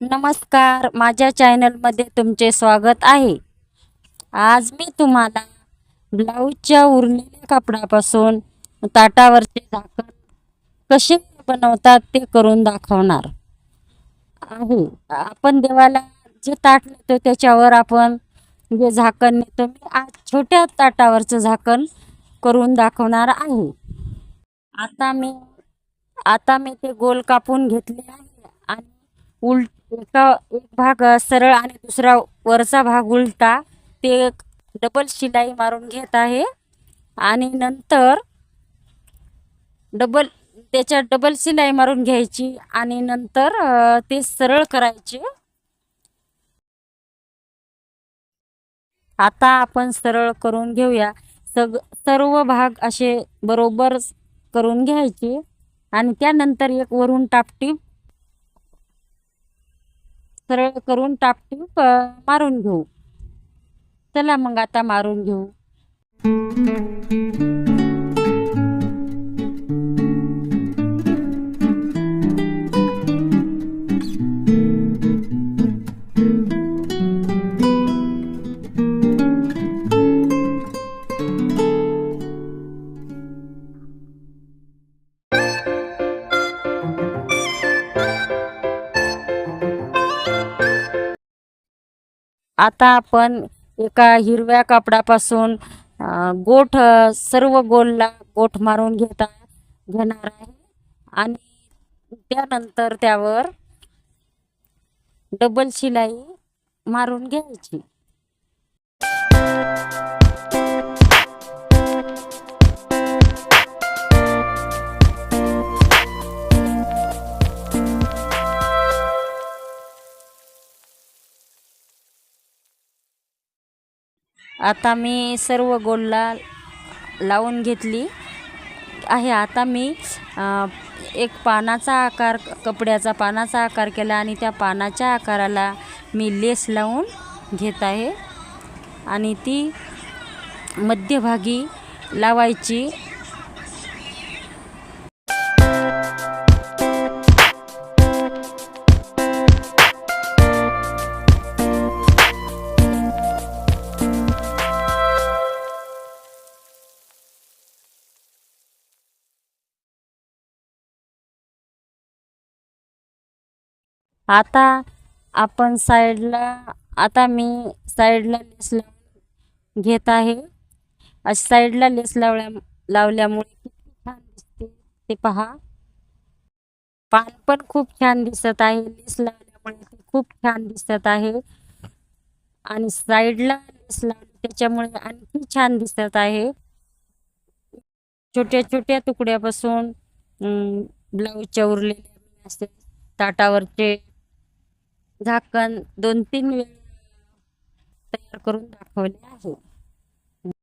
नमस्कार, माझ्या चॅनलमध्ये तुमचे स्वागत आहे. आज मी तुम्हाला ब्लाऊजच्या उरलेल्या कापडापासून ताटावरचे झाकण कसे बनवतात ते करून दाखवणार आहे. आपण देवाला जे ताट नेतो त्याच्यावर आपण जे झाकण नेतो, मी आज छोट्या ताटावरचं झाकण करून दाखवणार आहे. आता मी ते गोल कापून घेतले आहे आणि एक भाग सरळ आणि दुसरा वरचा भाग उलटा, ते डबल शिलाई मारून घेत आहे आणि नंतर डबल शिलाई मारून घ्यायची आणि नंतर ते सरळ करायचे. आता आपण सरळ करून घेऊया. सर्व भाग असे बरोबर करून घ्यायचे आणि त्यानंतर एक वरून टापटीप सरळ करून टापटीप मारून घेऊ. चला मग आता मारून घेऊ. आता आपण एका हिरव्या कापडापासून सर्व गोलला गोठ मारून घेणार आहे आणि त्यानंतर त्यावर डबल शिलाई मारून घ्यायची. आता मी सर्व गोलला लावून घेतली आहे. आता मी एक कपड्याचा पानाचा आकार केला आणि त्या पानाच्या आकाराला मी लेस लावून घेत आहे आणि ती मध्यभागी लावायची. आता मी साईडला लेस लावून घेत आहे. अशी साईडला लेस लावल्यामुळे किती छान दिसते ते पहा. पान पण खूप छान दिसत आहे. लेस लावल्यामुळे ते खूप छान दिसत आहे आणि साईडला लेस लावली त्याच्यामुळे आणखी छान दिसत आहे. छोट्या छोट्या तुकड्यापासून ब्लाऊजच्या उरलेल्या असे ताटावरचे झाकण 2-3 वेळा तयार करून दाखवले आहे.